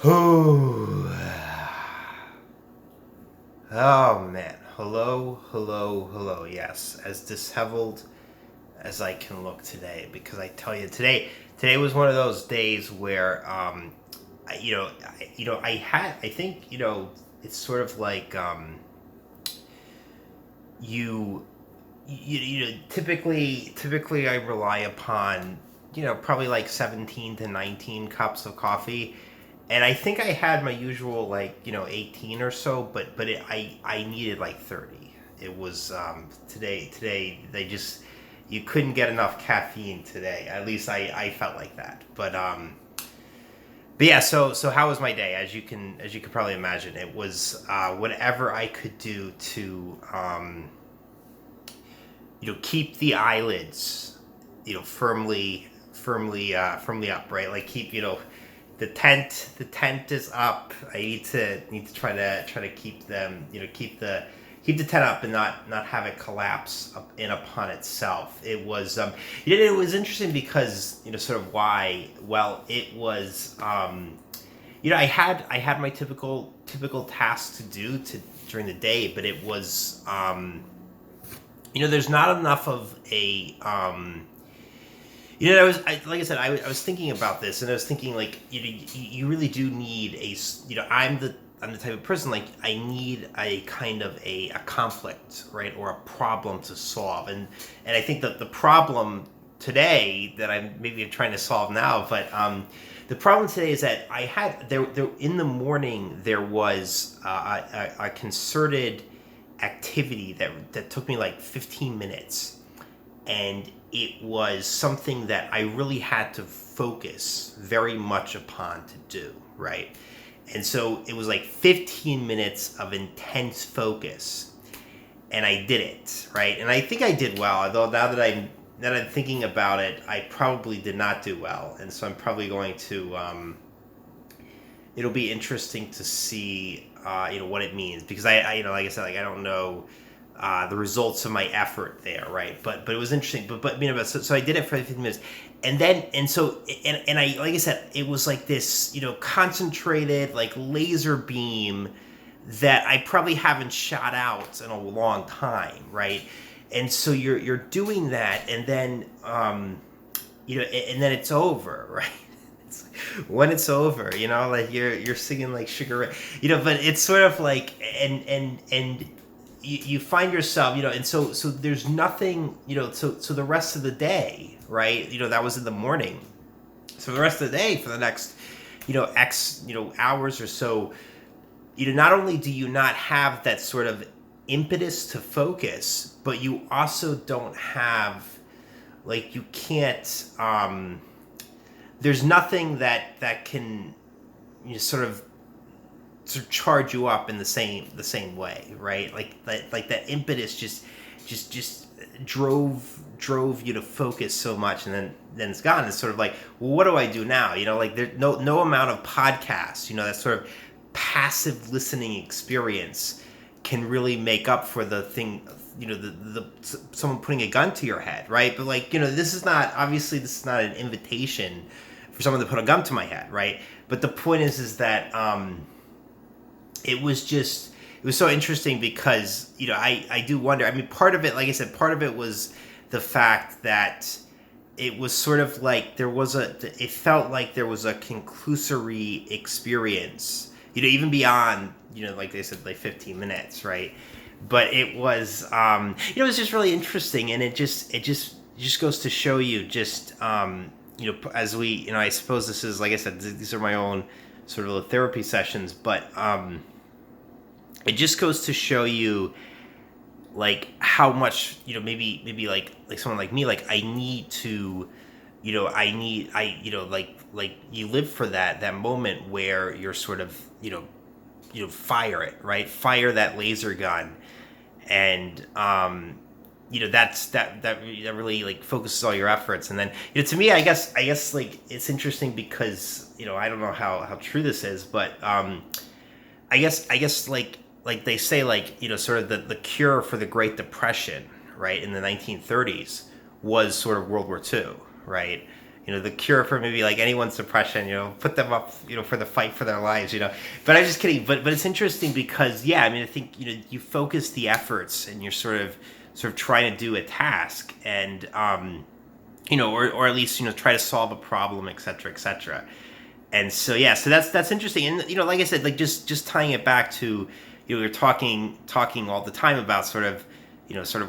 Oh, oh man. Hello, hello, hello. Yes, as disheveled as I can look today, because I tell you, today was one of those days where, I think, it's sort of like, you, typically I rely upon, probably like 17 to 19 cups of coffee. And I think I had my usual, like, 18 or so, but I needed like 30. It was, today you couldn't get enough caffeine today. At least I felt like that. But yeah, so how was my day? As you can probably imagine, it was, whatever I could do to, keep the eyelids, firmly up, right? Like, keep, the tent is up. I need to try to keep them, keep the tent up and not have it collapse up in upon itself. It was, it was interesting because, sort of why. Well, it was, I had my typical tasks to do during the day, but it was, there's not enough of a, like I said, I was thinking about this, and I was thinking, like, you really do need I'm the type of person, like, I need a kind of a conflict, right, or a problem to solve, and I think that the problem today that I'm maybe trying to solve now, but the problem today is that I had there in the morning there was a concerted activity that took me like 15 minutes, and it was something that I really had to focus very much upon to do, right? And so it was like 15 minutes of intense focus, and I did it, right? And I think I did well, although now that I'm thinking about it, I probably did not do well, and so I'm probably going to. It'll be interesting to see, what it means, because like I said, like, I don't know the results of my effort there, right? But it was interesting. So I did it for 15 minutes, and I, like I said, it was like this, concentrated, like, laser beam that I probably haven't shot out in a long time, right? And so you're doing that, and then, and then it's over, right? When it's over, like, you're singing like Sugar Ray, but it's sort of like, and you find yourself, and so there's nothing, so the rest of the day, right? That was in the morning. So the rest of the day, for the next, X, hours or so, not only do you not have that sort of impetus to focus, but you also don't have, like, you can't, there's nothing that can, sort of charge you up in the same way, right? Like that impetus just drove you to focus so much, and then it's gone. It's sort of like, well, what do I do now? Like, there's no amount of podcasts, that sort of passive listening experience can really make up for the thing, the someone putting a gun to your head, right? But, like, this is not an invitation for someone to put a gun to my head, right? But the point is that, it was so interesting because, I do wonder. I mean, part of it, like I said, part of it was the fact that it was sort of like it felt like there was a conclusory experience, even beyond, like they said, like 15 minutes, right? But it was, it was just really interesting, and it just goes to show you, just, as we, I suppose this is, like I said, these are my own sort of therapy sessions, but, it just goes to show you, like, how much, maybe like someone like me, like, I need to, like, you live for that moment where you're sort of, fire it, right? Fire that laser gun, and, that really, like, focuses all your efforts. And then, to me, I guess, like, it's interesting because, I don't know how true this is, but, I guess, like they say, like, sort of the cure for the Great Depression, right, in the 1930s was sort of World War II, right? the cure for maybe like anyone's depression, put them up, for the fight for their lives. But I'm just kidding. But it's interesting because, yeah, I mean, I think, you focus the efforts and you're sort of trying to do a task and, or at least, try to solve a problem, et cetera, et cetera. And so, yeah, so that's interesting. And, like I said, like just tying it back to, we're talking all the time about sort of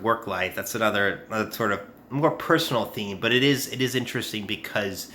work life. That's another sort of more personal theme, but it is interesting because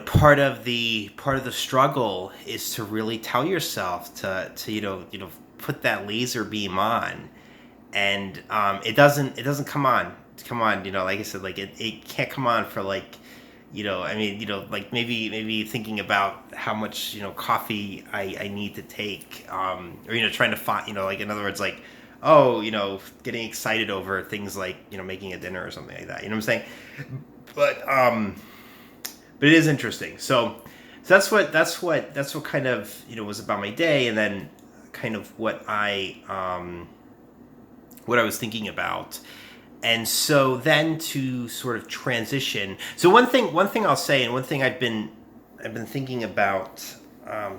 part of the struggle is to really tell yourself to put that laser beam on, and it doesn't come on, like I said, like it can't come on for like I mean, like maybe thinking about how much coffee I need to take, or trying to find, like, in other words, like, oh, getting excited over things like making a dinner or something like that. You know what I'm saying? But it is interesting. So that's what kind of was about my day, and then kind of what I was thinking about. And so then to sort of transition. So one thing I'll say, and one thing I've been thinking about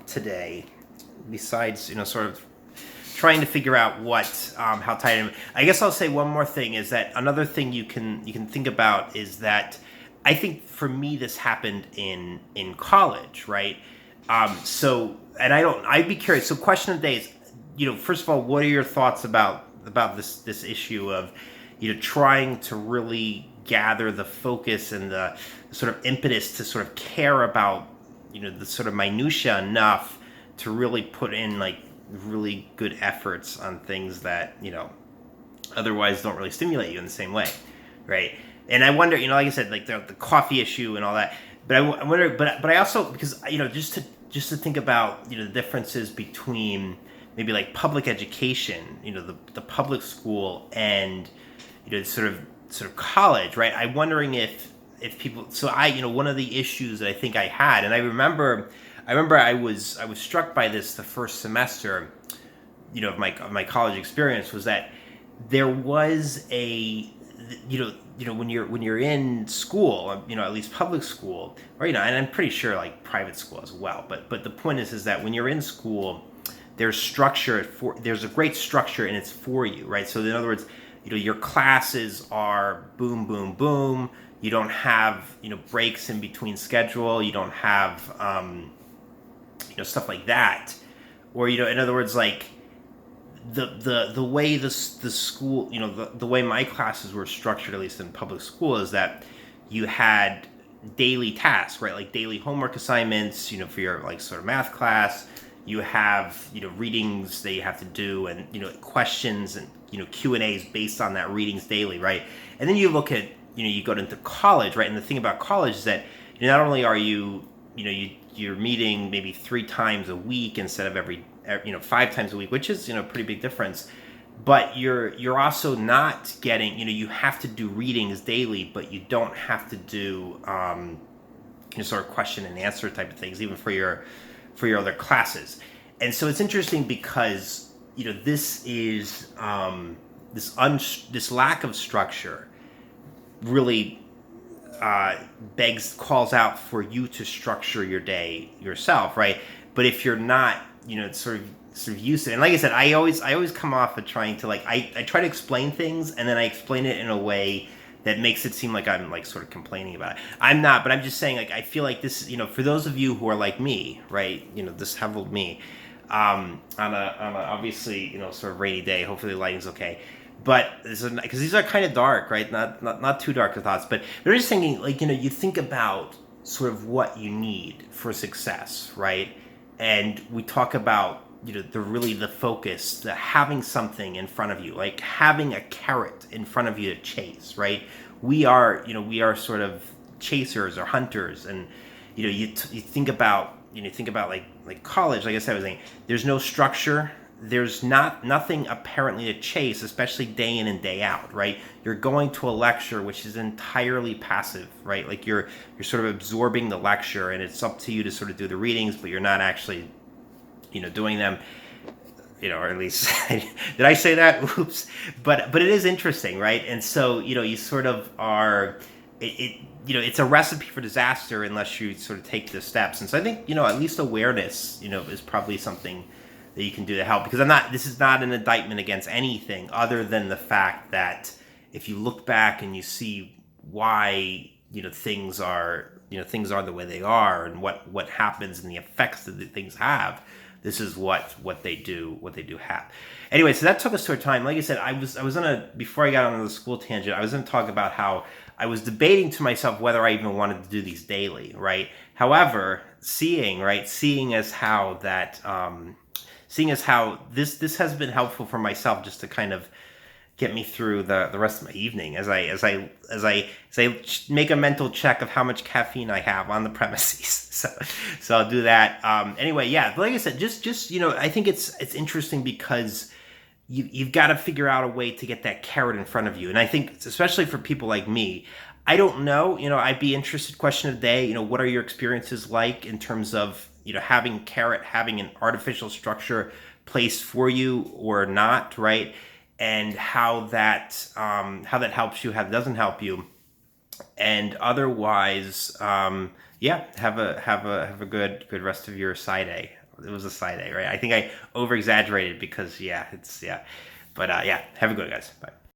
today, besides sort of trying to figure out how tight I am. I guess I'll say one more thing, is that another thing you can think about is that I think for me this happened in college, right? So, and I'd be curious. So question of the day is, first of all, what are your thoughts about this issue of trying to really gather the focus and the sort of impetus to sort of care about the sort of minutia enough to really put in like really good efforts on things that otherwise don't really stimulate you in the same way, right? And I wonder, like I said, like the coffee issue and all that, but I wonder, but I also, because just to think about the differences between maybe like public education, the public school, and sort of college, right? I'm wondering if people. So one of the issues that I think I had, and I remember I was struck by this the first semester, of my college experience, was that there was a when you're in school, at least public school, or and I'm pretty sure like private school as well. But the point is that when you're in school, there's structure there's a great structure, and it's for you, right? So in other words, your classes are boom, boom, boom. You don't have breaks in between schedule. You don't have stuff like that, or in other words, like the way the school, the way my classes were structured, at least in public school, is that you had daily tasks, right? Like daily homework assignments, for your like sort of math class. You have readings that you have to do, and questions and Q&As based on that readings daily, right? And then you look at you go into college, right? And the thing about college is that not only are you're meeting maybe 3 times a week instead of every 5 times a week, which is a pretty big difference. But you're also not getting you have to do readings daily, but you don't have to do sort of question and answer type of things, even for your other classes. And so it's interesting because this is this lack of structure really calls out for you to structure your day yourself, right? But if you're not, sort of used to it, and like I said, I always come off of trying to like I try to explain things, and then I explain it in a way that makes it seem like I'm like sort of complaining about it. I'm not, but I'm just saying, like, I feel like this, for those of you who are like me, right? Disheveled me, on a obviously sort of rainy day. Hopefully the lighting's okay. But because these are kind of dark, right? Not too dark of thoughts, but I'm just thinking, like, you think about sort of what you need for success, right? And we talk about the focus, the having something in front of you, like having a carrot in front of you to chase, right? We are sort of chasers or hunters, and you think about like college, like I said, I was saying, there's no structure. There's nothing apparently to chase, especially day in and day out, right? You're going to a lecture which is entirely passive, right? Like you're sort of absorbing the lecture, and it's up to you to sort of do the readings, but you're not actually doing them, or at least did I say that? Oops. But it is interesting, right? And so you sort of are it's a recipe for disaster unless you sort of take the steps. And so I think, at least awareness, is probably something that you can do to help. Because this is not an indictment against anything other than the fact that if you look back and you see why, things are the way they are, and what happens and the effects that the things have, this is what they do have. Anyway, so that took us to our time. Like I said, before I got on the school tangent, I was gonna talk about how I was debating to myself whether I even wanted to do these daily, right? However, seeing as how this has been helpful for myself, just to kind of get me through the rest of my evening as I make a mental check of how much caffeine I have on the premises. So I'll do that. Anyway, yeah, like I said, just I think it's interesting because you've got to figure out a way to get that carrot in front of you. And I think especially for people like me, I don't know, I'd be interested, question of the day, what are your experiences like in terms of, having carrot, having an artificial structure placed for you or not, right? And how that helps you, how it doesn't help you. And otherwise, have a good rest of your side A. It was a side A, right? I think I over exaggerated because but have a good one, guys. Bye.